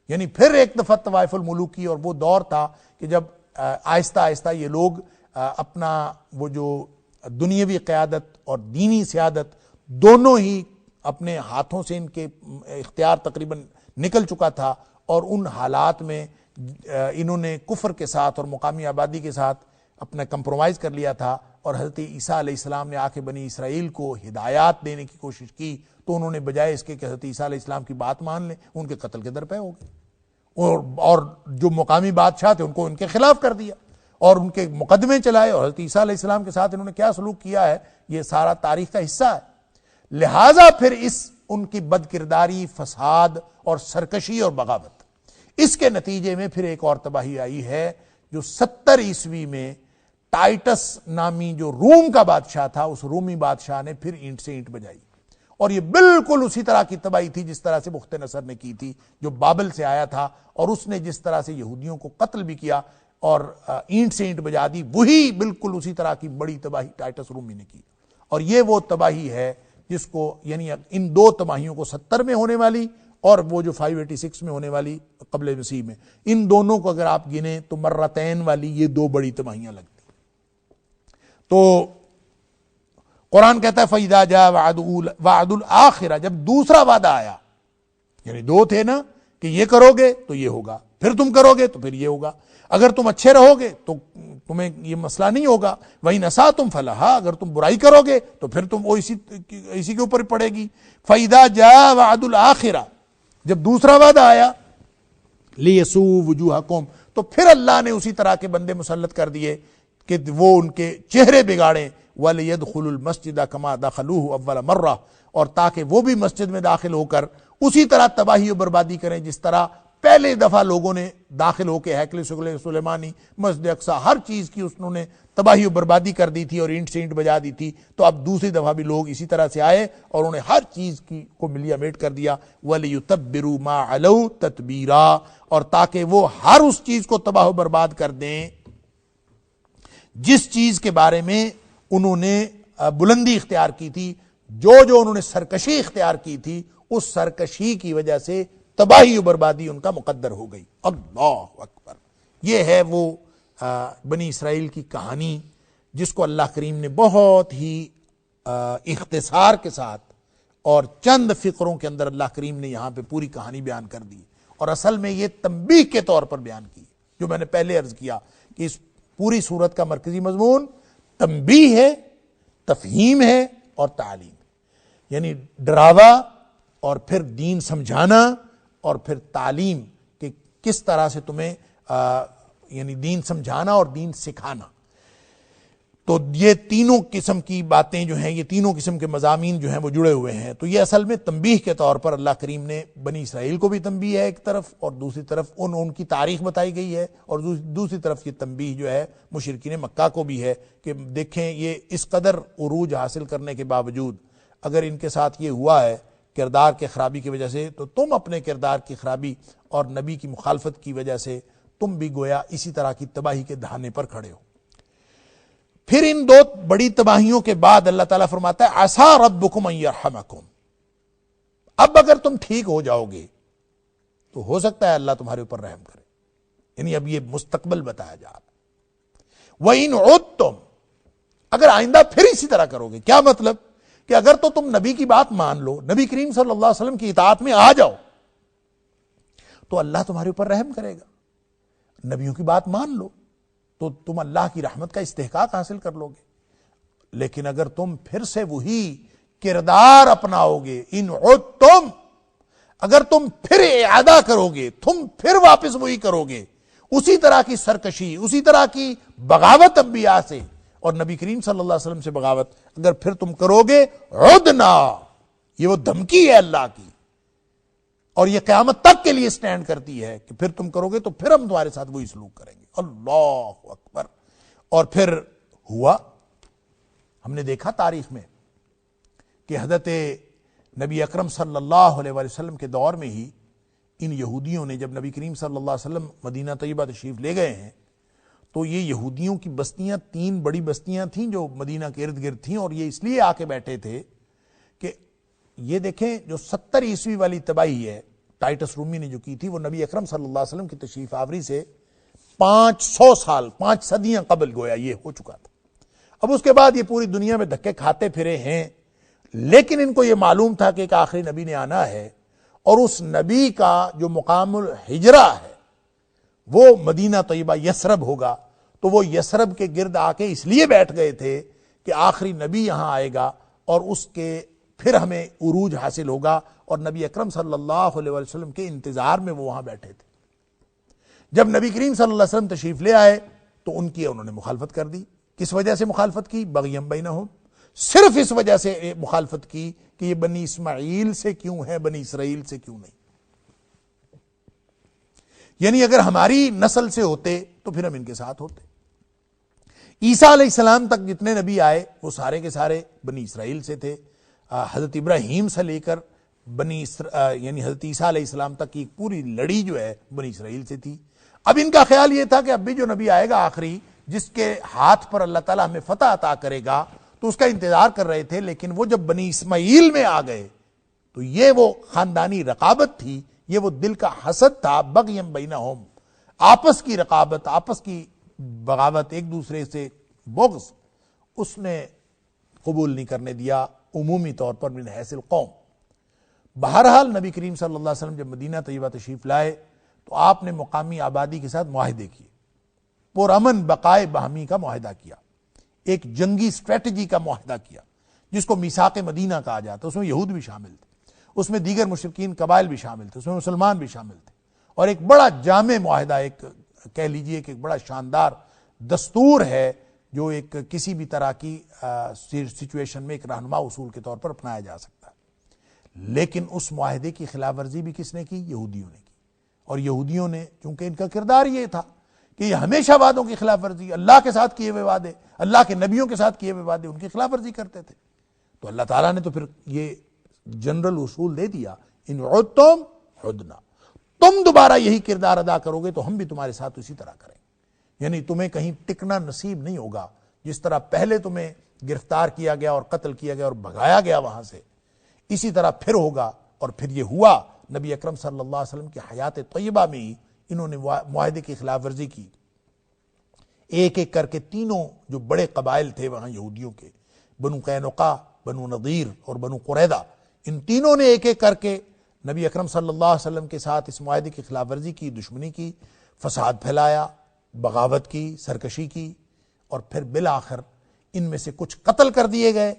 یعنی پھر ایک دفعہ طوائف الملوک کی، اور وہ دور تھا کہ جب آہستہ آہستہ یہ لوگ اپنا وہ جو دنیاوی قیادت اور دینی سیادت دونوں ہی اپنے ہاتھوں سے ان کے اختیار تقریباً نکل چکا تھا، اور ان حالات میں انہوں نے کفر کے ساتھ اور مقامی آبادی کے ساتھ اپنا کمپرومائز کر لیا تھا، اور حضرت عیسیٰ علیہ السلام نے آ کے بنی اسرائیل کو ہدایات دینے کی کوشش کی، تو انہوں نے بجائے اس کے کہ حضرت عیسیٰ علیہ السلام کی بات مان لیں، ان کے قتل کے درپے ہو گئے، اور جو مقامی بادشاہ تھے ان کو ان کے خلاف کر دیا اور ان کے مقدمے چلائے، اور حضرت عیسیٰ علیہ السلام کے ساتھ انہوں نے کیا سلوک کیا ہے یہ سارا تاریخ کا حصہ ہے۔ لہٰذا پھر ان کی بد کرداری، فساد اور سرکشی اور بغاوت، اس کے نتیجے میں پھر ایک اور تباہی آئی ہے جو 70 عیسوی میں ٹائٹس نامی جو روم کا بادشاہ تھا، اس رومی بادشاہ نے پھر اینٹ سے اینٹ بجائی، اور یہ بالکل اسی طرح کی تباہی تھی جس طرح سے بخت نصر نے کی تھی، جو بابل سے آیا تھا، اور اس نے جس طرح سے یہودیوں کو قتل بھی کیا اور اینٹ سے اینٹ بجا دی، وہی بالکل اسی طرح کی بڑی تباہی ٹائٹس رومی نے کی۔ اور یہ وہ تباہی ہے جس کو، یعنی ان دو تباہیوں کو 70 میں ہونے والی اور وہ جو 586 میں ہونے والی قبل مسیح میں، ان دونوں کو اگر آپ گنیں تو مرتین والی یہ دو بڑی تباہیاں لگتی۔ تو قرآن کہتا ہے فَإِذَا جَاءَ وَعْدُ الْآخِرَةِ، جب دوسرا وعدہ آیا، یعنی دو تھے نا کہ یہ کرو گے تو یہ ہوگا، پھر تم کرو گے تو پھر یہ ہوگا، اگر تم اچھے رہو گے تو تمہیں یہ مسئلہ نہیں ہوگا، وَإِنْ أَسَأْتُمْ فَلَهَا، اگر تم برائی کرو گے تو پھر تم وہ اسی کے اوپر پڑے گی۔ فَإِذَا جَاءَ وَعْدُ الْآخِرَةِ، جب دوسرا وعدہ آیا، لِيَسُوءُ وُجُوهَكُمْ، تو پھر اللہ نے اسی طرح کے بندے مسلط کر دیے کہ وہ ان کے چہرے بگاڑیں، وَلِيَدْخُلُوا الْمَسْجِدَ كَمَا دَخَلُوهُ أَوَّلَ مَرَّةٍ، اور تاکہ وہ بھی مسجد میں داخل ہو کر اسی طرح تباہی و بربادی کریں جس طرح پہلے دفعہ لوگوں نے داخل ہو کے ہیکل سلیمانی، مسجد اقصیٰ، ہر چیز کی انہوں نے تباہی و بربادی کر دی تھی اور اینٹ سے اینٹ بجا دی تھی، تو اب دوسری دفعہ بھی لوگ اسی طرح سے آئے اور انہیں ہر چیز کو ملیا میٹ کر دیا، وَلِيُتَبِّرُوا مَا عَلَوْا تَتْبِيرًا، اور تاکہ وہ ہر اس چیز کو تباہ و برباد کر دیں جس چیز کے بارے میں انہوں نے بلندی اختیار کی تھی، جو انہوں نے سرکشی اختیار کی تھی، اس سرکشی کی وجہ سے تباہی و بربادی ان کا مقدر ہو گئی۔ اللہ اکبر۔ یہ ہے وہ بنی اسرائیل کی کہانی جس کو اللہ کریم نے بہت ہی اختصار کے ساتھ اور چند فقروں کے اندر اللہ کریم نے یہاں پہ پوری کہانی بیان کر دی، اور اصل میں یہ تنبیہ کے طور پر بیان کی، جو میں نے پہلے عرض کیا کہ اس پوری سورت کا مرکزی مضمون تنبیہ ہے، تفہیم ہے اور تعلیم، یعنی ڈراوا اور پھر دین سمجھانا اور پھر تعلیم کہ کس طرح سے تمہیں یعنی دین سمجھانا اور دین سکھانا۔ تو یہ تینوں قسم کی باتیں جو ہیں، یہ تینوں قسم کے مضامین جو ہیں وہ جڑے ہوئے ہیں۔ تو یہ اصل میں تنبیہ کے طور پر اللہ کریم نے بنی اسرائیل کو بھی تنبیہ ہے ایک طرف، اور دوسری طرف ان کی تاریخ بتائی گئی ہے، اور دوسری طرف یہ تنبیہ جو ہے مشرکین مکہ کو بھی ہے کہ دیکھیں یہ اس قدر عروج حاصل کرنے کے باوجود اگر ان کے ساتھ یہ ہوا ہے کردار کے خرابی کی وجہ سے، تو تم اپنے کردار کی خرابی اور نبی کی مخالفت کی وجہ سے تم بھی گویا اسی طرح کی تباہی کے دہانے پر کھڑے ہو۔ پھر ان دو بڑی تباہیوں کے بعد اللہ تعالیٰ فرماتا ہے عسیٰ ربکم ان یرحمکم، اب اگر تم ٹھیک ہو جاؤ گے تو ہو سکتا ہے اللہ تمہارے اوپر رحم کرے، یعنی اب یہ مستقبل بتایا جا رہا ہے۔ وَإِنْ عُدْتُمْ، اگر آئندہ پھر اسی طرح کرو گے، کیا مطلب کہ اگر تو تم نبی کی بات مان لو، نبی کریم صلی اللہ علیہ وسلم کی اطاعت میں آ جاؤ تو اللہ تمہارے اوپر رحم کرے گا، نبیوں کی بات مان لو تو تم اللہ کی رحمت کا استحقاق حاصل کر لو گے۔ لیکن اگر تم پھر سے وہی کردار اپناؤ گے، ان عدتم، اگر تم پھر اعادہ کرو گے، تم پھر واپس وہی کرو گے، اسی طرح کی سرکشی، اسی طرح کی بغاوت انبیاء سے اور نبی کریم صلی اللہ علیہ وسلم سے بغاوت اگر پھر تم کرو گے، عدنا، یہ وہ دھمکی ہے اللہ کی، اور یہ قیامت تک کے لیے سٹینڈ کرتی ہے کہ پھر تم کرو گے تو پھر ہم تمہارے ساتھ وہی سلوک کریں گے۔ اللہ اکبر۔ اور پھر ہوا، ہم نے دیکھا تاریخ میں کہ حضرت نبی اکرم صلی اللہ علیہ وسلم کے دور میں ہی ان یہودیوں نے، جب نبی کریم صلی اللہ علیہ وسلم مدینہ طیبہ تشریف لے گئے ہیں، تو یہ یہودیوں کی بستیاں 3 بڑی بستیاں تھیں جو مدینہ کے ارد گرد تھیں، اور یہ اس لیے آ کے بیٹھے تھے کہ یہ دیکھیں جو 70 عیسوی والی تباہی ہے، ٹائٹس رومی نے جو کی تھی وہ نبی اکرم صلی اللہ علیہ وسلم کی تشریف آوری سے 500 سال 5 صدیاں قبل گویا یہ ہو چکا تھا. اب اس کے بعد یہ پوری دنیا میں دھکے کھاتے پھرے ہیں، لیکن ان کو یہ معلوم تھا کہ ایک آخری نبی نے آنا ہے، اور اس نبی کا جو مقام الہجرہ ہے وہ مدینہ طیبہ یثرب ہوگا. تو وہ یثرب کے گرد آ کے اس لیے بیٹھ گئے تھے کہ آخری نبی یہاں آئے گا اور اس کے پھر ہمیں عروج حاصل ہوگا، اور نبی اکرم صلی اللہ علیہ وسلم کے انتظار میں وہ وہاں بیٹھے تھے. جب نبی کریم صلی اللہ علیہ وسلم تشریف لے آئے تو انہوں نے مخالفت کر دی. کس وجہ سے مخالفت کی؟ بغیم بینہم، صرف اس وجہ سے مخالفت کی کہ یہ بنی اسماعیل سے کیوں ہے، بنی اسرائیل سے کیوں نہیں. یعنی اگر ہماری نسل سے ہوتے تو پھر ہم ان کے ساتھ ہوتے. عیسیٰ علیہ السلام تک جتنے نبی آئے وہ سارے کے سارے بنی اسرائیل سے تھے. حضرت ابراہیم سے لے کر یعنی حضرت عیسیٰ علیہ السلام تک کی پوری لڑی جو ہے بنی اسرائیل سے تھی. اب ان کا خیال یہ تھا کہ اب بھی جو نبی آئے گا آخری، جس کے ہاتھ پر اللہ تعالیٰ ہمیں فتح عطا کرے گا، تو اس کا انتظار کر رہے تھے. لیکن وہ جب بنی اسماعیل میں آ گئے تو یہ وہ خاندانی رقابت تھی، یہ وہ دل کا حسد تھا. بغیم بینہم، آپس کی رقابت، آپس کی بغاوت، ایک دوسرے سے بغض، اس نے قبول نہیں کرنے دیا عمومی طور پر من حیث القوم. بہرحال نبی کریم صلی اللہ علیہ وسلم جب مدینہ طیبہ تشریف لائے تو آپ نے مقامی آبادی کے ساتھ معاہدے کیے، پرامن بقائے باہمی کا معاہدہ کیا، ایک جنگی اسٹریٹجی کا معاہدہ کیا جس کو میثاق مدینہ کہا جاتا ہے. اس میں یہود بھی شامل تھے، اس میں دیگر مشرکین قبائل بھی شامل تھے، اس میں مسلمان بھی شامل تھے، اور ایک بڑا جامع معاہدہ، ایک کہہ لیجئے کہ ایک بڑا شاندار دستور ہے جو ایک کسی بھی طرح کی سچویشن میں ایک رہنما اصول کے طور پر اپنایا جا سکتا ہے. لیکن اس معاہدے کی خلاف ورزی بھی کس نے کی؟ یہودیوں نے کی. اور یہودیوں نے، چونکہ ان کا کردار یہ تھا کہ یہ ہمیشہ وعدوں کی خلاف ورزی، اللہ کے ساتھ کیے ہوئے وعدے، اللہ کے نبیوں کے ساتھ کیے ہوئے وعدے، ان کی خلاف ورزی کرتے تھے. تو اللہ تعالیٰ نے تو پھر یہ جنرل اصول دے دیا، ان عدتم عدنا، تم دوبارہ یہی کردار ادا کرو گے تو ہم بھی تمہارے ساتھ اسی طرح کریں. یعنی تمہیں کہیں ٹکنا نصیب نہیں ہوگا. جس طرح پہلے تمہیں گرفتار کیا گیا اور قتل کیا گیا اور بھگایا گیا وہاں سے، اسی طرح پھر ہوگا. اور پھر یہ ہوا. نبی اکرم صلی اللہ علیہ وسلم کی حیات طیبہ میں ہی انہوں نے معاہدے کی خلاف ورزی کی. ایک ایک کر کے تینوں جو بڑے قبائل تھے وہاں یہودیوں کے، بنو قینقاع، بنو نضیر اور بنو قریظہ، ان تینوں نے ایک ایک کر کے نبی اکرم صلی اللہ علیہ وسلم کے ساتھ اس معاہدے کی خلاف ورزی کی، دشمنی کی، فساد پھیلایا، بغاوت کی، سرکشی کی. اور پھر بالآخر ان میں سے کچھ قتل کر دیے گئے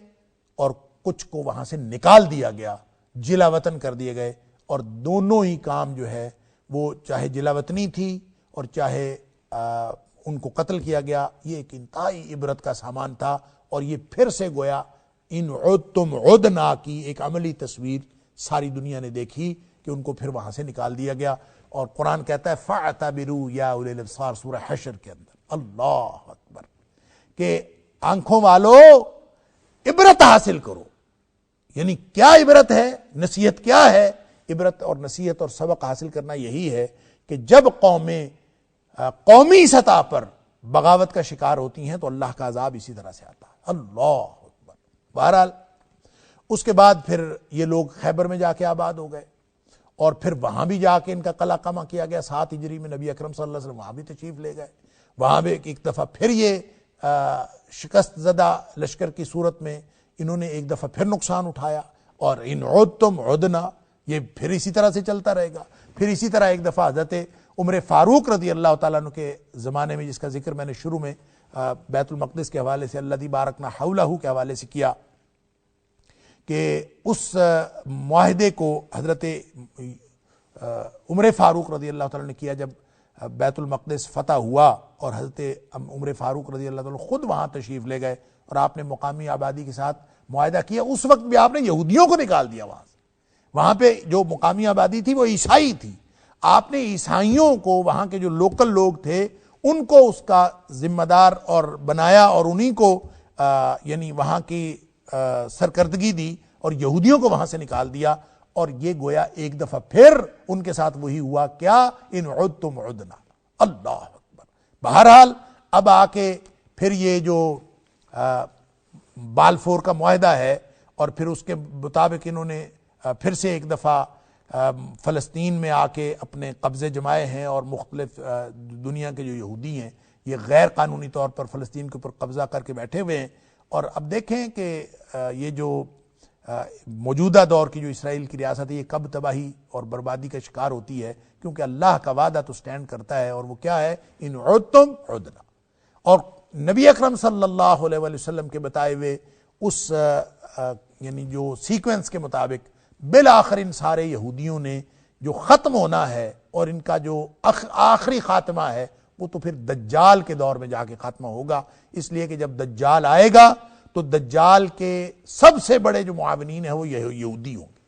اور کچھ کو وہاں سے نکال دیا گیا، جلا وطن کر دیے گئے. اور دونوں ہی کام جو ہے وہ چاہے جلا وطنی تھی اور چاہے ان کو قتل کیا گیا، یہ ایک انتہائی عبرت کا سامان تھا. اور یہ پھر سے گویا ان عدتم عدنا کی ایک عملی تصویر ساری دنیا نے دیکھی کہ ان کو پھر وہاں سے نکال دیا گیا. اور قرآن کہتا ہے فَاعْتَبِرُوا يَا أُولِي الْأَبْصَارِ سورہ حشر کے اندر، اللہ اکبر، کہ آنکھوں والو عبرت حاصل کرو. یعنی کیا عبرت ہے، نصیحت کیا ہے؟ عبرت اور نصیحت اور سبق حاصل کرنا یہی ہے کہ جب قومیں قومی سطح پر بغاوت کا شکار ہوتی ہیں تو اللہ کا عذاب اسی طرح سے آتا ہے. اللہ اکبر. بہرحال اس کے بعد پھر یہ لوگ خیبر میں جا کے آباد ہو گئے، اور پھر وہاں بھی جا کے ان کا قلعہ قمع کیا گیا. 7 ہجری میں نبی اکرم صلی اللہ علیہ وسلم وہاں بھی تشریف لے گئے. وہاں بھی ایک دفعہ پھر یہ شکست زدہ لشکر کی صورت میں انہوں نے ایک دفعہ پھر نقصان اٹھایا. اور ان عدتم عدنا، یہ پھر اسی طرح سے چلتا رہے گا. پھر اسی طرح ایک دفعہ حضرت عمر فاروق رضی اللہ تعالیٰ عنہ کے زمانے میں، جس کا ذکر میں نے شروع میں بیت المقدس کے حوالے سے الذی بارکنا حولہ کے حوالے سے کیا، کہ اس معاہدے کو حضرت عمر فاروق رضی اللہ تعالیٰ نے کیا جب بیت المقدس فتح ہوا، اور حضرت عمر فاروق رضی اللہ تعالیٰ خود وہاں تشریف لے گئے اور آپ نے مقامی آبادی کے ساتھ معاہدہ کیا. اس وقت بھی آپ نے یہودیوں کو نکال دیا وہاں سے. وہاں پہ جو مقامی آبادی تھی وہ عیسائی تھی. آپ نے عیسائیوں کو، وہاں کے جو لوکل لوگ تھے ان کو اس کا ذمہ دار اور بنایا، اور انہی کو یعنی وہاں کی سرکردگی دی، اور یہودیوں کو وہاں سے نکال دیا. اور یہ گویا ایک دفعہ پھر ان کے ساتھ وہی ہوا، کیا؟ ان عدتم عدنا. اللہ اکبر. بہرحال اب آ کے پھر یہ جو بالفور کا معاہدہ ہے، اور پھر اس کے مطابق انہوں نے پھر سے ایک دفعہ فلسطین میں آ کے اپنے قبضے جمائے ہیں، اور مختلف دنیا کے جو یہودی ہیں یہ غیر قانونی طور پر فلسطین کے اوپر قبضہ کر کے بیٹھے ہوئے ہیں۔ اور اب دیکھیں کہ یہ جو موجودہ دور کی جو اسرائیل کی ریاست ہے یہ کب تباہی اور بربادی کا شکار ہوتی ہے، کیونکہ اللہ کا وعدہ تو سٹینڈ کرتا ہے، اور وہ کیا ہے، ان عدتم عدنا۔ اور نبی اکرم صلی اللہ علیہ وآلہ وسلم کے بتائے ہوئے اس یعنی جو سیکوینس کے مطابق بالآخر ان سارے یہودیوں نے جو ختم ہونا ہے، اور ان کا جو آخری خاتمہ ہے وہ تو پھر دجال کے دور میں جا کے خاتمہ ہوگا، اس لیے کہ جب دجال آئے گا تو دجال کے سب سے بڑے جو معاونین ہیں وہ یہودی ہوں گے،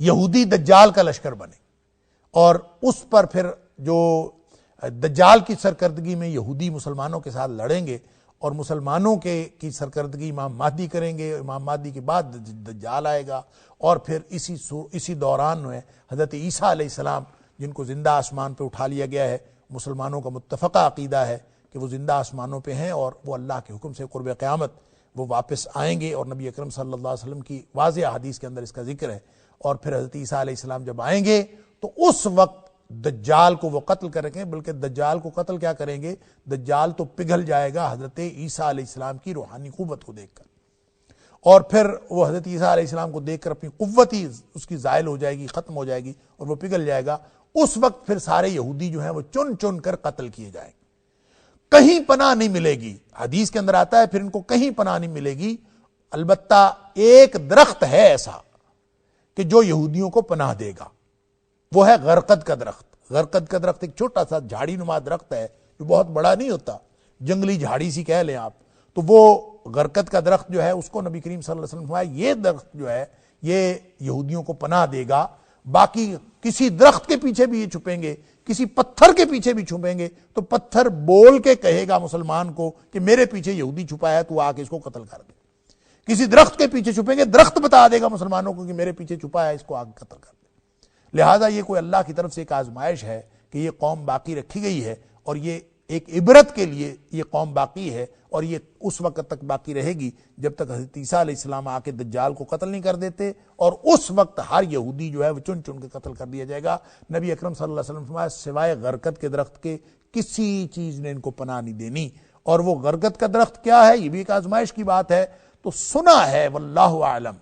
یہودی دجال کا لشکر بنے، اور اس پر پھر جو دجال کی سرکردگی میں یہودی مسلمانوں کے ساتھ لڑیں گے، اور مسلمانوں کی سرکردگی امام مہدی کریں گے، امام مہدی کے بعد دجال آئے گا، اور پھر اسی دوران میں حضرت عیسیٰ علیہ السلام جن کو زندہ آسمان پہ اٹھا لیا گیا ہے، مسلمانوں کا متفقہ عقیدہ ہے کہ وہ زندہ آسمانوں پہ ہیں، اور وہ اللہ کے حکم سے قرب قیامت وہ واپس آئیں گے، اور نبی اکرم صلی اللہ علیہ وسلم کی واضح حدیث کے اندر اس کا ذکر ہے۔ اور پھر حضرت عیسیٰ علیہ السلام جب آئیں گے تو اس وقت دجال کو وہ قتل کریں گے، بلکہ دجال کو قتل کیا کریں گے، دجال تو پگھل جائے گا حضرت عیسیٰ علیہ السلام کی روحانی قوت کو دیکھ کر، اور پھر وہ حضرت عیسیٰ علیہ السلام کو دیکھ کر اپنی قوت ہی اس کی زائل ہو جائے گی، ختم ہو جائے گی، اور وہ پگھل جائے گا۔ اس وقت پھر سارے یہودی جو ہیں وہ چن چن کر قتل کیے جائیں گے، کہیں پناہ نہیں ملے گی۔ حدیث کے اندر آتا ہے پھر ان کو کہیں پناہ نہیں ملے گی، البتہ ایک درخت ہے ایسا کہ جو یہودیوں کو پناہ دے گا، وہ ہے غرقد کا درخت۔ غرقد کا درخت ایک چھوٹا سا جھاڑی نما درخت ہے جو بہت بڑا نہیں ہوتا، جنگلی جھاڑی سی کہہ لیں آپ، تو وہ غرقد کا درخت جو ہے اس کو نبی کریم صلی اللہ علیہ وسلم نے فرمایا یہ درخت جو ہے یہ یہودیوں کو پناہ دے گا۔ باقی کسی درخت کے پیچھے بھی یہ چھپیں گے، کسی پتھر کے پیچھے بھی چھپیں گے تو پتھر بول کے کہے گا مسلمان کو کہ میرے پیچھے یہودی چھپا ہے، تو آ کے اس کو قتل کر دے۔ کسی درخت کے پیچھے چھپیں گے، درخت بتا دے گا مسلمانوں کو کہ میرے پیچھے چھپا ہے، اس کو آ کے قتل کر دے۔ لہٰذا یہ کوئی اللہ کی طرف سے ایک آزمائش ہے کہ یہ قوم باقی رکھی گئی ہے، اور یہ ایک عبرت کے لیے یہ قوم باقی ہے، اور یہ اس وقت تک باقی رہے گی جب تک حضرت عیسیٰ علیہ السلام آ کے دجال کو قتل نہیں کر دیتے، اور اس وقت ہر یہودی جو ہے وہ چن چن کے قتل کر دیا جائے گا۔ نبی اکرم صلی اللہ علیہ وسلم فرمایا سوائے غرقد کے درخت کے کسی چیز نے ان کو پناہ نہیں دینی۔ اور وہ غرقد کا درخت کیا ہے، یہ بھی ایک آزمائش کی بات ہے۔ تو سنا ہے واللہ اعلم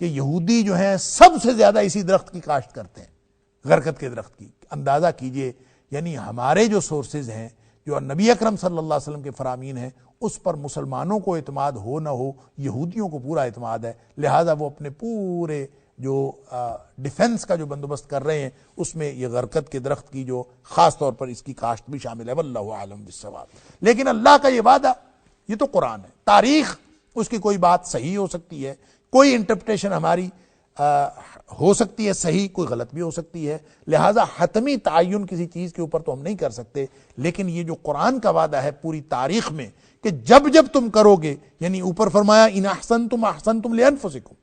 کہ یہودی جو ہیں سب سے زیادہ اسی درخت کی کاشت کرتے ہیں، غرقد کے درخت کی۔ اندازہ کیجئے، یعنی ہمارے جو سورسز ہیں، جو نبی اکرم صلی اللہ علیہ وسلم کے فرامین ہیں، اس پر مسلمانوں کو اعتماد ہو نہ ہو، یہودیوں کو پورا اعتماد ہے، لہٰذا وہ اپنے پورے جو ڈیفنس کا جو بندوبست کر رہے ہیں اس میں یہ غرقد کے درخت کی جو خاص طور پر اس کی کاشت بھی شامل ہے، واللہ عالم بالصواب۔ لیکن اللہ کا یہ وعدہ، یہ تو قرآن ہے، تاریخ اس کی کوئی بات صحیح ہو سکتی ہے، کوئی انٹرپریٹیشن ہماری ہو سکتی ہے صحیح، کوئی غلط بھی ہو سکتی ہے، لہٰذا حتمی تعین کسی چیز کے اوپر تو ہم نہیں کر سکتے۔ لیکن یہ جو قرآن کا وعدہ ہے پوری تاریخ میں کہ جب جب تم کرو گے، یعنی اوپر فرمایا ان احسنتم احسنتم لانفسکم،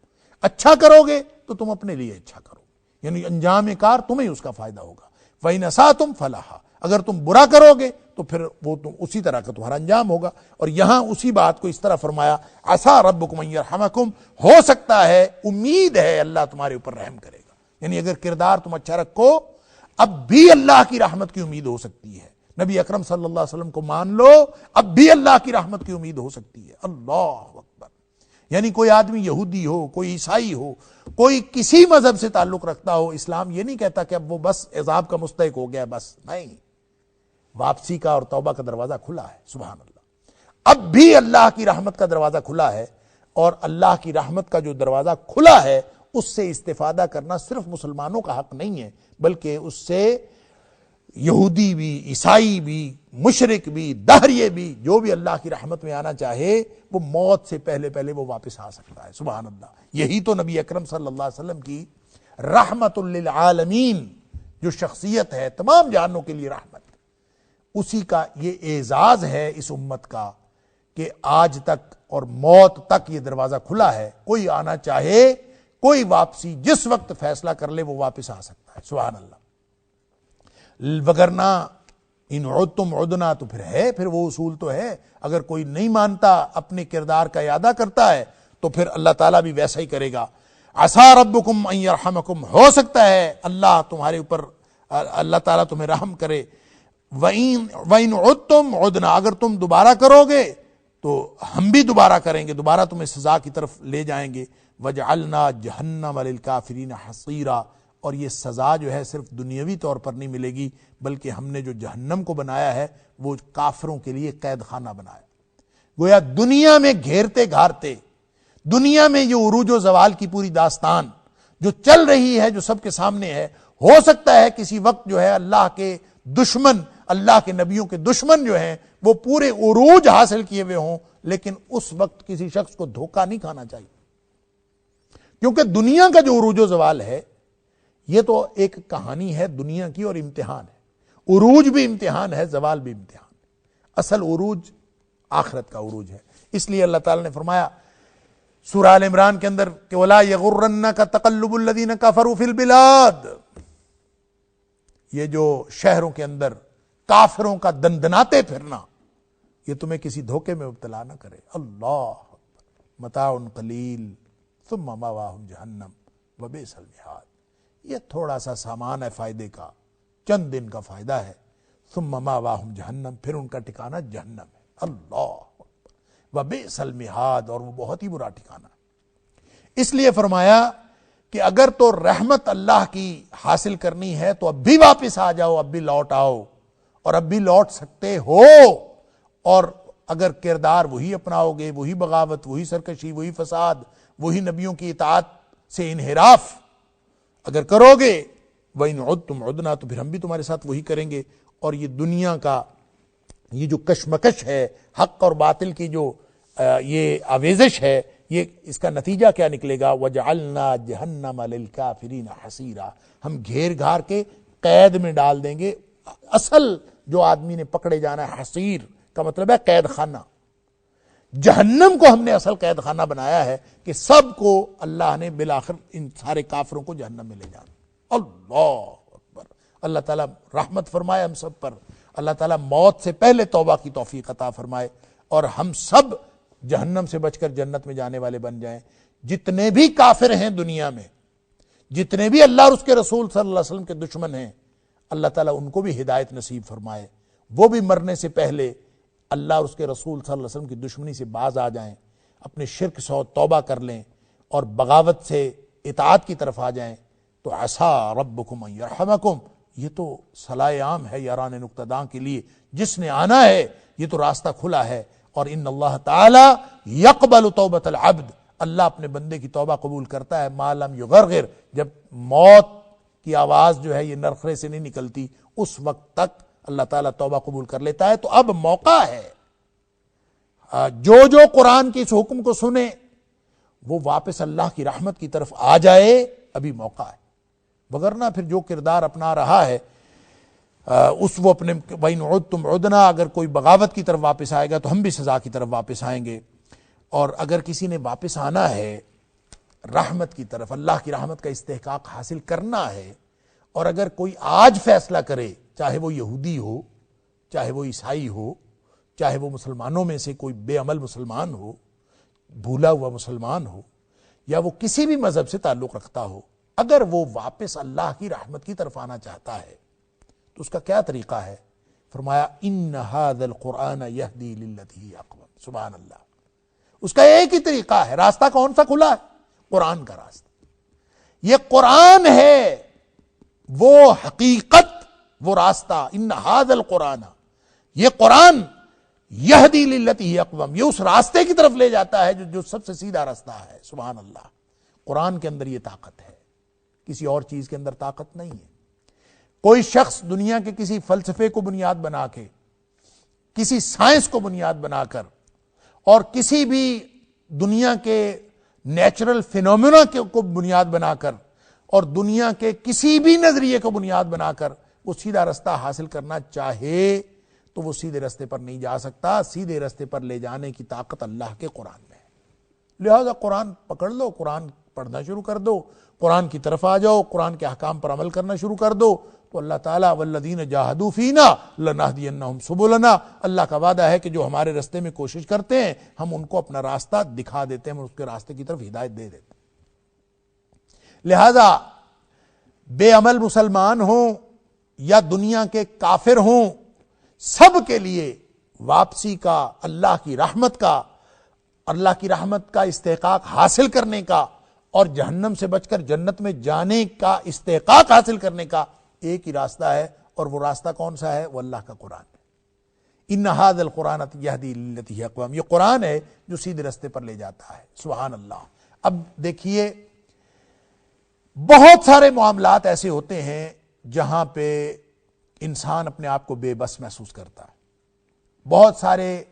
اچھا کرو گے تو تم اپنے لیے اچھا کرو، یعنی انجام کار تمہیں اس کا فائدہ ہوگا۔ وَإِنْ أَسَأْتُمْ فَلَهَا، اگر تم برا کرو گے تو پھر وہ تم اسی طرح کا تمہارا انجام ہوگا۔ اور یہاں اسی بات کو اس طرح فرمایا عَسَىٰ رَبُّكُمْ أَن يَرْحَمَكُمْ، ہو سکتا ہے، امید ہے اللہ تمہارے اوپر رحم کرے گا، یعنی اگر کردار تم اچھا رکھو اب بھی اللہ کی رحمت کی امید ہو سکتی ہے۔ نبی اکرم صلی اللہ علیہ وسلم کو مان لو، اب بھی اللہ کی رحمت کی امید ہو سکتی ہے۔ اللہ اکبر! یعنی کوئی آدمی یہودی ہو، کوئی عیسائی ہو، کوئی کسی مذہب سے تعلق رکھتا ہو، اسلام یہ نہیں کہتا کہ اب وہ بس عذاب کا مستحق ہو گیا، بس نہیں، واپسی کا اور توبہ کا دروازہ کھلا ہے، سبحان اللہ۔ اب بھی اللہ کی رحمت کا دروازہ کھلا ہے، اور اللہ کی رحمت کا جو دروازہ کھلا ہے اس سے استفادہ کرنا صرف مسلمانوں کا حق نہیں ہے، بلکہ اس سے یہودی بھی، عیسائی بھی، مشرک بھی، دہریے بھی، جو بھی اللہ کی رحمت میں آنا چاہے وہ موت سے پہلے پہلے وہ واپس آ سکتا ہے، سبحان اللہ۔ یہی تو نبی اکرم صلی اللہ علیہ وسلم کی رحمت للعالمین جو شخصیت ہے، تمام جہانوں کے لیے رحمت، اسی کا یہ اعزاز ہے اس امت کا کہ آج تک اور موت تک یہ دروازہ کھلا ہے، کوئی آنا چاہے، کوئی واپسی جس وقت فیصلہ کر لے وہ واپس آ سکتا ہے، سبحان اللہ۔ وگرنہ ان عدتم عدنا تو پھر ہے، پھر وہ اصول تو ہے، اگر کوئی نہیں مانتا، اپنے کردار کا اعادہ کرتا ہے تو پھر اللہ تعالیٰ بھی ویسا ہی کرے گا۔ عسا ربکم ان یرحمکم، ہو سکتا ہے اللہ تمہارے اوپر، اللہ تعالیٰ تمہیں رحم کرے، وَإِنْ عُدْتُمْ عُدْنَا، اگر تم دوبارہ کرو گے تو ہم بھی دوبارہ کریں گے، دوبارہ تمہیں سزا کی طرف لے جائیں گے، وَجْعَلْنَا جَهَنَّمَ لِلْكَافِرِينَ حَصِيرًا، اور یہ سزا جو ہے صرف دنیاوی طور پر نہیں ملے گی، بلکہ ہم نے جو جہنم کو بنایا ہے وہ کافروں کے لیے قید خانہ بنایا۔ گویا دنیا میں گھیرتے گھارتے، دنیا میں یہ عروج و زوال کی پوری داستان جو چل رہی ہے، جو سب کے سامنے ہے، ہو سکتا ہے کسی وقت جو ہے اللہ کے دشمن، اللہ کے نبیوں کے دشمن جو ہیں وہ پورے عروج حاصل کیے ہوئے ہوں، لیکن اس وقت کسی شخص کو دھوکہ نہیں کھانا چاہیے، کیونکہ دنیا کا جو عروج و زوال ہے یہ تو ایک کہانی ہے دنیا کی اور امتحان ہے، عروج بھی امتحان ہے، زوال بھی امتحان ہے، اصل عروج آخرت کا عروج ہے۔ اس لیے اللہ تعالی نے فرمایا سورہ آل عمران کے اندر کہ وَلَا يَغُرَّنَّكَ تَقَلُّبُ الَّذِينَ كَفَرُوا فِي الْبِلَادِ، یہ جو شہروں کے اندر کافروں کا دندناتے پھرنا، یہ تمہیں کسی دھوکے میں مبتلا نہ کرے۔ اللہ متاع قلیل ثم مأواہم جہنم وبئس المہاد، یہ تھوڑا سا سامان ہے فائدے کا، چند دن کا فائدہ ہے، ثم مأواہم جہنم، پھر ان کا ٹھکانہ جہنم ہے۔ اللہ وبئس المہاد، اور وہ بہت ہی برا ٹھکانہ۔ اس لیے فرمایا کہ اگر تو رحمت اللہ کی حاصل کرنی ہے تو اب بھی واپس آ جاؤ، اب بھی لوٹ آؤ، اور اب بھی لوٹ سکتے ہو، اور اگر کردار وہی اپناؤ گے، وہی بغاوت، وہی سرکشی، وہی فساد، وہی نبیوں کی اطاعت سے انحراف اگر کرو گے، وَإِنْ عُدْتُمْ عُدْنَا، تو پھر ہم بھی تمہارے ساتھ وہی کریں گے۔ اور یہ دنیا کا یہ جو کشمکش ہے، حق اور باطل کی جو یہ آویزش ہے، یہ اس کا نتیجہ کیا نکلے گا؟ وَجَعَلْنَا جَهَنَّمَ لِلْكَافِرِينَ حَصِيرًا، ہم گھیر گھار کے قید میں ڈال دیں گے۔ اصل جو آدمی نے پکڑے جانا ہے، حصیر کا مطلب ہے قید خانہ، جہنم کو ہم نے اصل قید خانہ بنایا ہے کہ سب کو اللہ نے بالآخر ان سارے کافروں کو جہنم میں لے جانا۔ اللہ اکبر، اللہ تعالیٰ رحمت فرمائے ہم سب پر، اللہ تعالیٰ موت سے پہلے توبہ کی توفیق عطا فرمائے، اور ہم سب جہنم سے بچ کر جنت میں جانے والے بن جائیں۔ جتنے بھی کافر ہیں دنیا میں، جتنے بھی اللہ اور اس کے رسول صلی اللہ علیہ وسلم کے دشمن ہیں، اللہ تعالیٰ ان کو بھی ہدایت نصیب فرمائے، وہ بھی مرنے سے پہلے اللہ اور اس کے رسول صلی اللہ علیہ وسلم کی دشمنی سے باز آ جائیں، اپنے شرک سے توبہ کر لیں اور بغاوت سے اطاعت کی طرف آ جائیں۔ تو عسیٰ ربکم ان یرحمکم، یہ تو صلاح عام ہے یاران نقطہ داں کے لیے، جس نے آنا ہے یہ تو راستہ کھلا ہے۔ اور ان اللہ تعالی یقبل توبۃ العبد، اللہ اپنے بندے کی توبہ قبول کرتا ہے ما لم یغرغر، جب موت کی آواز جو ہے یہ نرخرے سے نہیں نکلتی، اس وقت تک اللہ تعالیٰ توبہ قبول کر لیتا ہے۔ تو اب موقع ہے، جو قرآن کے اس حکم کو سنے وہ واپس اللہ کی رحمت کی طرف آ جائے، ابھی موقع ہے، وگرنہ پھر جو کردار اپنا رہا ہے اس وہ اپنے وَإِنْ عُدْتُمْ عُدْنَا، اگر کوئی بغاوت کی طرف واپس آئے گا تو ہم بھی سزا کی طرف واپس آئیں گے۔ اور اگر کسی نے واپس آنا ہے رحمت کی طرف، اللہ کی رحمت کا استحقاق حاصل کرنا ہے، اور اگر کوئی آج فیصلہ کرے، چاہے وہ یہودی ہو، چاہے وہ عیسائی ہو، چاہے وہ مسلمانوں میں سے کوئی بے عمل مسلمان ہو، بھولا ہوا مسلمان ہو، یا وہ کسی بھی مذہب سے تعلق رکھتا ہو، اگر وہ واپس اللہ کی رحمت کی طرف آنا چاہتا ہے تو اس کا کیا طریقہ ہے؟ فرمایا ان ھذا القرآن یہدی للتی ہی اقوم، سبحان اللہ، اس کا ایک ہی طریقہ ہے۔ راستہ کون سا کھلا ہے؟ قرآن کا راستہ۔ یہ قرآن ہے وہ حقیقت، وہ راستہ، ان ھذا القرآن، یہ قرآن یہدی للتی ہی اقوم، یہ اس راستے کی طرف لے جاتا ہے جو سب سے سیدھا راستہ ہے۔ سبحان اللہ، قرآن کے اندر یہ طاقت ہے، کسی اور چیز کے اندر طاقت نہیں ہے۔ کوئی شخص دنیا کے کسی فلسفے کو بنیاد بنا کے، کسی سائنس کو بنیاد بنا کر، اور کسی بھی دنیا کے نیچرل فینومینا کو بنیاد بنا کر، اور دنیا کے کسی بھی نظریے کو بنیاد بنا کر وہ سیدھا رستہ حاصل کرنا چاہے تو وہ سیدھے رستے پر نہیں جا سکتا۔ سیدھے رستے پر لے جانے کی طاقت اللہ کے قرآن میں ہے۔ لہذا قرآن پکڑ لو، قرآن پڑھنا شروع کر دو، قرآن کی طرف آ جاؤ، قرآن کے احکام پر عمل کرنا شروع کر دو، تو اللہ تعالیٰ والذین جاہدوا فینا لنہدینہم سبلنا، اللہ کا وعدہ ہے کہ جو ہمارے راستے میں کوشش کرتے ہیں ہم ان کو اپنا راستہ دکھا دیتے ہیں، ہم اس کے راستے کی طرف ہدایت دے دیتے ہیں۔ لہذا بے عمل مسلمان ہوں یا دنیا کے کافر ہوں، سب کے لیے واپسی کا، اللہ کی رحمت کا استحقاق حاصل کرنے کا اور جہنم سے بچ کر جنت میں جانے کا استحقاق حاصل کرنے کا ایک ہی راستہ ہے، اور وہ راستہ کون سا ہے؟ وہ اللہ کا قرآن ہے۔ ان ھذا القرآن یہدی للتی ہی اقوام، یہ قرآن ہے جو سیدھے راستے پر لے جاتا ہے۔ سبحان اللہ۔ اب دیکھیے، بہت سارے معاملات ایسے ہوتے ہیں جہاں پہ انسان اپنے آپ کو بے بس محسوس کرتا ہے، بہت سارے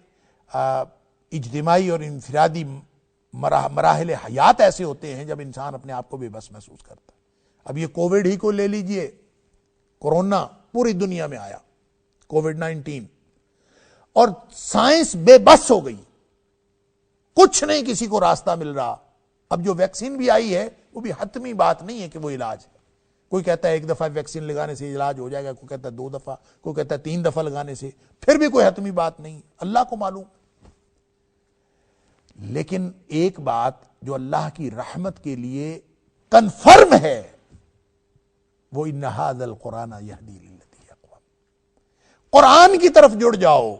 اجتماعی اور انفرادی مراحل حیات ایسے ہوتے ہیں جب انسان اپنے آپ کو بے بس محسوس کرتا ہے۔ اب یہ کووڈ ہی کو لے لیجئے، کورونا پوری دنیا میں آیا، کووڈ-19، اور سائنس بے بس ہو گئی، کچھ نہیں کسی کو راستہ مل رہا۔ اب جو ویکسین بھی آئی ہے وہ بھی حتمی بات نہیں ہے کہ وہ علاج ہے۔ کوئی کہتا ہے 1 دفعہ ویکسین لگانے سے علاج ہو جائے گا، کوئی کہتا ہے 2 دفعہ، کوئی کہتا ہے 3 دفعہ لگانے سے، پھر بھی کوئی حتمی بات نہیں، اللہ کو معلوم۔ لیکن ایک بات جو اللہ کی رحمت کے لیے کنفرم ہے، وہ ان ھذا القرآن یہدی للتی ہی اقوام، قرآن کی طرف جڑ جاؤ،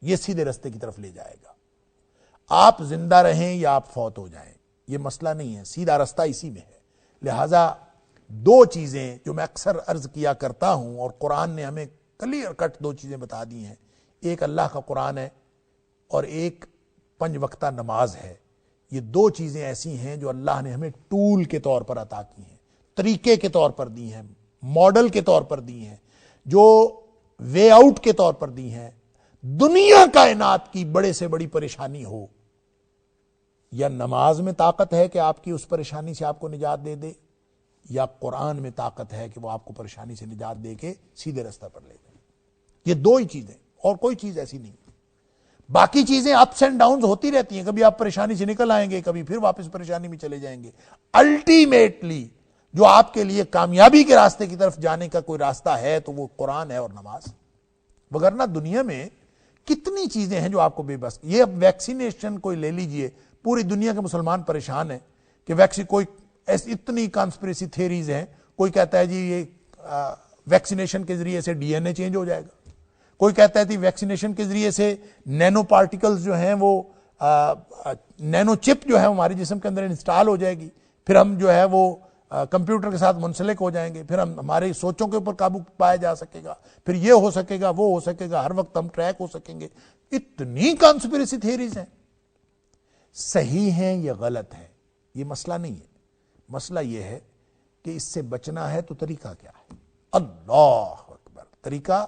یہ سیدھے راستے کی طرف لے جائے گا۔ آپ زندہ رہیں یا آپ فوت ہو جائیں، یہ مسئلہ نہیں ہے، سیدھا راستہ اسی میں ہے۔ لہذا 2 چیزیں جو میں اکثر عرض کیا کرتا ہوں، اور قرآن نے ہمیں کلیئر کٹ 2 چیزیں بتا دی ہیں، ایک اللہ کا قرآن ہے اور ایک 5 وقتہ نماز ہے۔ یہ 2 چیزیں ایسی ہیں جو اللہ نے ہمیں ٹول کے طور پر عطا کی ہیں، طریقے کے طور پر دی ہیں، ماڈل کے طور پر دی ہیں، جو وے آؤٹ کے طور پر دی ہیں۔ دنیا کائنات کی بڑے سے بڑی پریشانی ہو، یا نماز میں طاقت ہے کہ آپ کی اس پریشانی سے آپ کو نجات دے دے، یا قرآن میں طاقت ہے کہ وہ آپ کو پریشانی سے نجات دے کے سیدھے رستہ پر لے جائے۔ یہ 2 ہی چیزیں، اور کوئی چیز ایسی نہیں۔ باقی چیزیں اپس اینڈ ڈاؤنز ہوتی رہتی ہیں، کبھی آپ پریشانی سے نکل آئیں گے، کبھی پھر واپس پریشانی میں چلے جائیں گے۔ الٹیمیٹلی جو آپ کے لیے کامیابی کے راستے کی طرف جانے کا کوئی راستہ ہے تو وہ قرآن ہے اور نماز۔ وگرنہ دنیا میں کتنی چیزیں ہیں جو آپ کو بے بس۔ یہ اب ویکسینیشن کوئی لے لیجئے، پوری دنیا کے مسلمان پریشان ہیں کہ ویکسی کوئی اتنی کانسپریسی تھیریز ہیں۔ کوئی کہتا ہے جی یہ ویکسینیشن کے ذریعے سے ڈی این اے چینج ہو جائے گا، کوئی کہتا ہے کہ ویکسینیشن کے ذریعے سے نینو پارٹیکلز جو ہیں وہ نینو چپ جو ہے ہمارے جسم کے اندر انسٹال ہو جائے گی، پھر ہم جو ہے وہ کمپیوٹر کے ساتھ منسلک ہو جائیں گے، پھر ہم ہماری سوچوں کے اوپر قابو پایا جا سکے گا، پھر یہ ہو سکے گا، وہ ہو سکے گا، ہر وقت ہم ٹریک ہو سکیں گے۔ اتنی کانسپریسی تھیریز ہیں، صحیح ہیں یا غلط ہیں یہ مسئلہ نہیں ہے، مسئلہ یہ ہے کہ اس سے بچنا ہے تو طریقہ کیا ہے؟ اللہ اکبر۔ طریقہ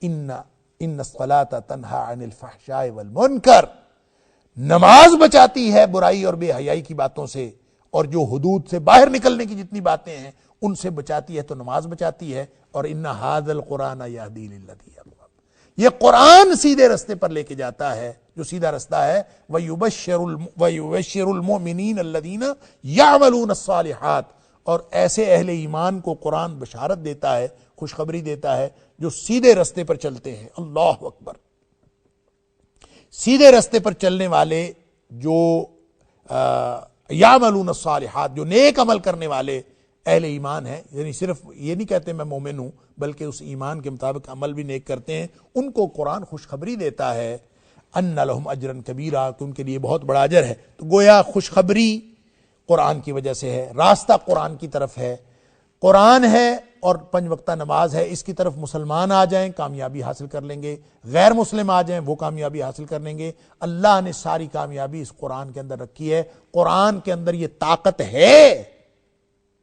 ان الصلاۃ تنہی عن الفحشاء والمنکر، نماز بچاتی ہے برائی اور بے حیائی کی باتوں سے، اور جو حدود سے باہر نکلنے کی جتنی باتیں ہیں ان سے بچاتی ہے، تو نماز بچاتی ہے۔ اور ان ھذا القرآن یہدی للتی ہی اقوام، یہ قرآن سیدھے راستے پر لے کے جاتا ہے، جو سیدھا راستہ ہے۔ وَيُبَشِّرُ الْمُؤْمِنِينَ الَّذِينَ يَعْمَلُونَ الصَّالِحَاتِ، اور ایسے اہل ایمان کو قرآن بشارت دیتا ہے، خوشخبری دیتا ہے جو سیدھے راستے پر چلتے ہیں۔ اللہ اکبر۔ سیدھے راستے پر چلنے والے جو یعملون الصالحات، جو نیک عمل کرنے والے اہل ایمان ہیں، یعنی صرف یہ نہیں کہتے میں مومن ہوں بلکہ اس ایمان کے مطابق عمل بھی نیک کرتے ہیں، ان کو قرآن خوشخبری دیتا ہے ان لہم اجرا کبیرا، کہ ان کے لیے بہت بڑا اجر ہے۔ تو گویا خوشخبری قرآن کی وجہ سے ہے، راستہ قرآن کی طرف ہے، قرآن ہے اور 5 وقتہ نماز ہے، اس کی طرف مسلمان آ جائیں کامیابی حاصل کر لیں گے، غیر مسلم آ جائیں وہ کامیابی حاصل کر لیں گے۔ اللہ نے ساری کامیابی اس قرآن کے اندر رکھی ہے۔ قرآن کے اندر یہ طاقت ہے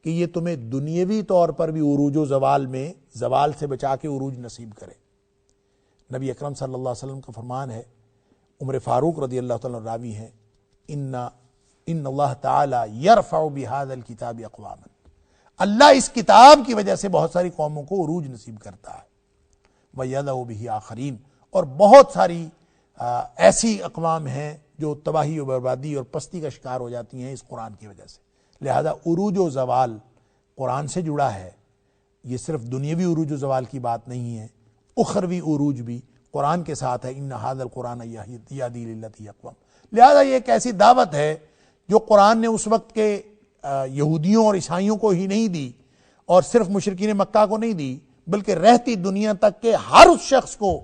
کہ یہ تمہیں دنیاوی طور پر بھی عروج و زوال میں زوال سے بچا کے عروج نصیب کرے۔ نبی اکرم صلی اللہ علیہ وسلم کا فرمان ہے، عمر فاروق رضی اللہ تعالیٰ عنہ راوی ہیں، ان اللہ تعالی یرفع بہذا الکتاب اقواما، اللہ اس کتاب کی وجہ سے بہت ساری قوموں کو عروج نصیب کرتا ہے، وَيَدْعُ بِهِ آخَرِينَ، اور بہت ساری ایسی اقوام ہیں جو تباہی و بربادی اور پستی کا شکار ہو جاتی ہیں اس قرآن کی وجہ سے۔ لہذا عروج و زوال قرآن سے جڑا ہے، یہ صرف دنیاوی عروج و زوال کی بات نہیں ہے، اخروی عروج بھی قرآن کے ساتھ ہے۔ ان ھذا القرآن یہدی للتی ہی اقوام، لہذا یہ ایک ایسی دعوت ہے جو قرآن نے اس وقت کے یہودیوں اور عیسائیوں کو ہی نہیں دی اور صرف مشرکین مکہ کو نہیں دی، بلکہ رہتی دنیا تک کے ہر اس شخص کو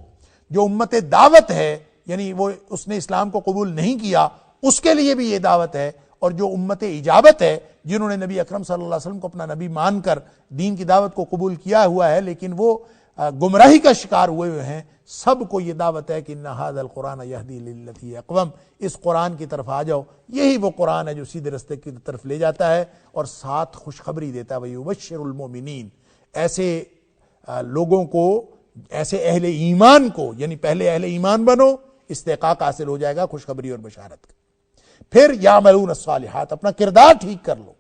جو امت دعوت ہے، یعنی وہ اس نے اسلام کو قبول نہیں کیا، اس کے لیے بھی یہ دعوت ہے، اور جو امت اجابت ہے جنہوں نے نبی اکرم صلی اللہ علیہ وسلم کو اپنا نبی مان کر دین کی دعوت کو قبول کیا ہوا ہے لیکن وہ گمراہی کا شکار ہوئے ہیں، سب کو یہ دعوت ہے کہ ان ھذا القرآن یہدی للتی اقوم، اس قرآن کی طرف آ جاؤ، یہی وہ قرآن ہے جو سیدھے رستے کی طرف لے جاتا ہے اور ساتھ خوشخبری دیتا ہے، وَيُبَشِّرُ الْمُؤْمِنِينَ، ایسے لوگوں کو، ایسے اہل ایمان کو، یعنی پہلے اہل ایمان بنو، استحقاق حاصل ہو جائے گا خوشخبری اور بشارت کا۔ پھر یعملون الصالحات، اپنا کردار ٹھیک کر لو،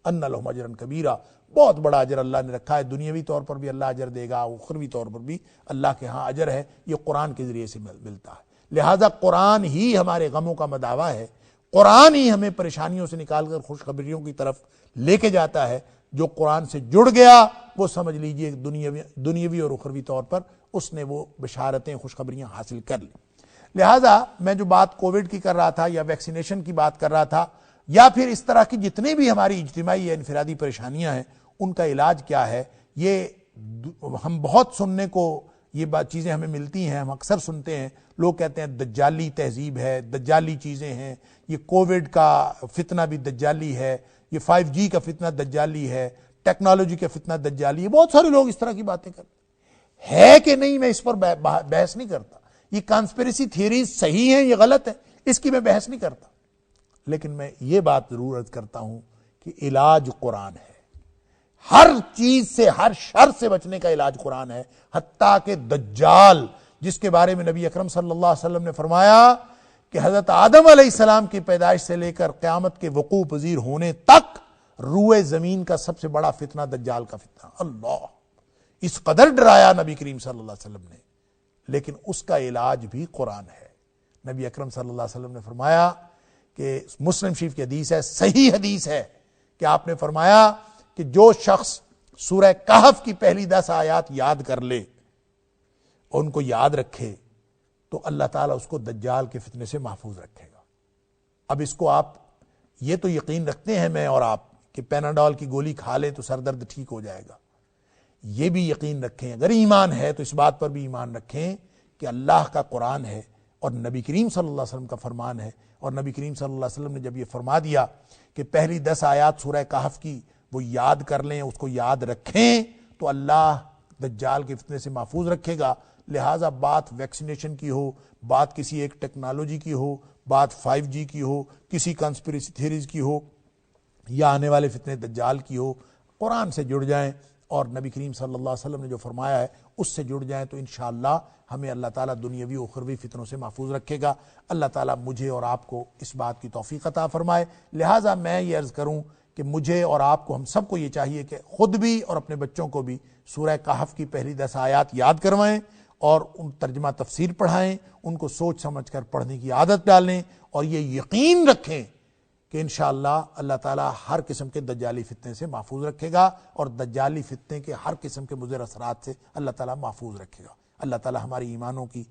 ان لہم اجرا کبیرا، بہت بڑا اجر اللہ نے رکھا ہے، دنیاوی طور پر بھی اللہ اجر دے گا، اخروی طور پر بھی اللہ کے ہاں اجر ہے، یہ قرآن کے ذریعے سے ملتا ہے۔ لہذا قرآن ہی ہمارے غموں کا مداوا ہے، قرآن ہی ہمیں پریشانیوں سے نکال کر خوشخبریوں کی طرف لے کے جاتا ہے۔ جو قرآن سے جڑ گیا وہ سمجھ لیجئے دنیاوی اور اخروی طور پر اس نے وہ بشارتیں، خوشخبریاں حاصل کر لی۔ لہذا میں جو بات کووڈ کی کر رہا تھا یا ویکسینیشن کی بات کر رہا تھا یا پھر اس طرح کی جتنی بھی ہماری اجتماعی یا انفرادی پریشانیاں ہیں ان کا علاج کیا ہے، یہ ہم بہت سننے کو یہ چیزیں ہمیں ملتی ہیں، ہم اکثر سنتے ہیں، لوگ کہتے ہیں دجالی تہذیب ہے، دجالی چیزیں ہیں، یہ کووڈ کا فتنہ بھی دجالی ہے، یہ 5G کا فتنہ دجالی ہے، ٹیکنالوجی کا فتنہ دجالی ہے، بہت سارے لوگ اس طرح کی باتیں کرتے ہیں کہ نہیں، میں اس پر بحث نہیں کرتا، یہ کانسپریسی تھیوریز صحیح ہیں یہ غلط ہے، اس کی میں بحث نہیں کرتا، لیکن میں یہ بات ضرور عرض کرتا ہوں کہ علاج قرآن ہے، ہر چیز سے، ہر شر سے بچنے کا علاج قرآن ہے، حتیٰ کہ دجال جس کے بارے میں نبی اکرم صلی اللہ علیہ وسلم نے فرمایا کہ حضرت آدم علیہ السلام کی پیدائش سے لے کر قیامت کے وقوع پذیر ہونے تک روئے زمین کا سب سے بڑا فتنہ دجال کا فتنہ، اللہ، اس قدر ڈرایا نبی کریم صلی اللہ علیہ وسلم نے، لیکن اس کا علاج بھی قرآن ہے۔ نبی اکرم صلی اللہ علیہ وسلم نے فرمایا کہ مسلم شریف کی حدیث ہے، صحیح حدیث ہے، کہ آپ نے فرمایا کہ جو شخص سورہ کہف کی پہلی 10 آیات یاد کر لے اور ان کو یاد رکھے تو اللہ تعالیٰ اس کو دجال کے فتنے سے محفوظ رکھے گا۔ اب اس کو آپ یہ تو یقین رکھتے ہیں میں اور آپ کہ پیناڈول کی گولی کھا لیں تو سر درد ٹھیک ہو جائے گا، یہ بھی یقین رکھیں، اگر ایمان ہے تو اس بات پر بھی ایمان رکھیں کہ اللہ کا قرآن ہے اور نبی کریم صلی اللہ علیہ وسلم کا فرمان ہے، اور نبی کریم صلی اللہ علیہ وسلم نے جب یہ فرما دیا کہ پہلی 10 آیات سورہ کہف کی وہ یاد کر لیں، اس کو یاد رکھیں تو اللہ دجال کے فتنے سے محفوظ رکھے گا۔ لہٰذا بات ویکسینیشن کی ہو، بات کسی ایک ٹیکنالوجی کی ہو، بات 5G کی ہو، کسی کانسپریسی تھیریز کی ہو یا آنے والے فتنے دجال کی ہو، قرآن سے جڑ جائیں اور نبی کریم صلی اللہ علیہ وسلم نے جو فرمایا ہے اس سے جڑ جائیں تو انشاءاللہ ہمیں اللہ تعالیٰ دنیاوی و اخروی فتنوں سے محفوظ رکھے گا۔ اللہ تعالیٰ مجھے اور آپ کو اس بات کی توفیق عطا فرمائے۔ لہٰذا میں یہ عرض کروں کہ مجھے اور آپ کو، ہم سب کو یہ چاہیے کہ خود بھی اور اپنے بچوں کو بھی سورہ کہف کی پہلی 10 آیات یاد کروائیں اور ان ترجمہ تفسیر پڑھائیں، ان کو سوچ سمجھ کر پڑھنے کی عادت ڈالیں اور یہ یقین رکھیں کہ انشاءاللہ اللہ تعالیٰ ہر قسم کے دجالی فتنے سے محفوظ رکھے گا اور دجالی فتنے کے ہر قسم کے مضر اثرات سے اللہ تعالیٰ محفوظ رکھے گا۔ اللہ تعالیٰ ہماری ایمانوں کی،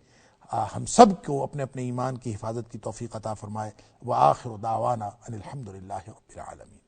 ہم سب کو اپنے اپنے ایمان کی حفاظت کی توفیق عطا فرمائے۔ وآخر دعوانا ان الحمد للہ رب العالمین۔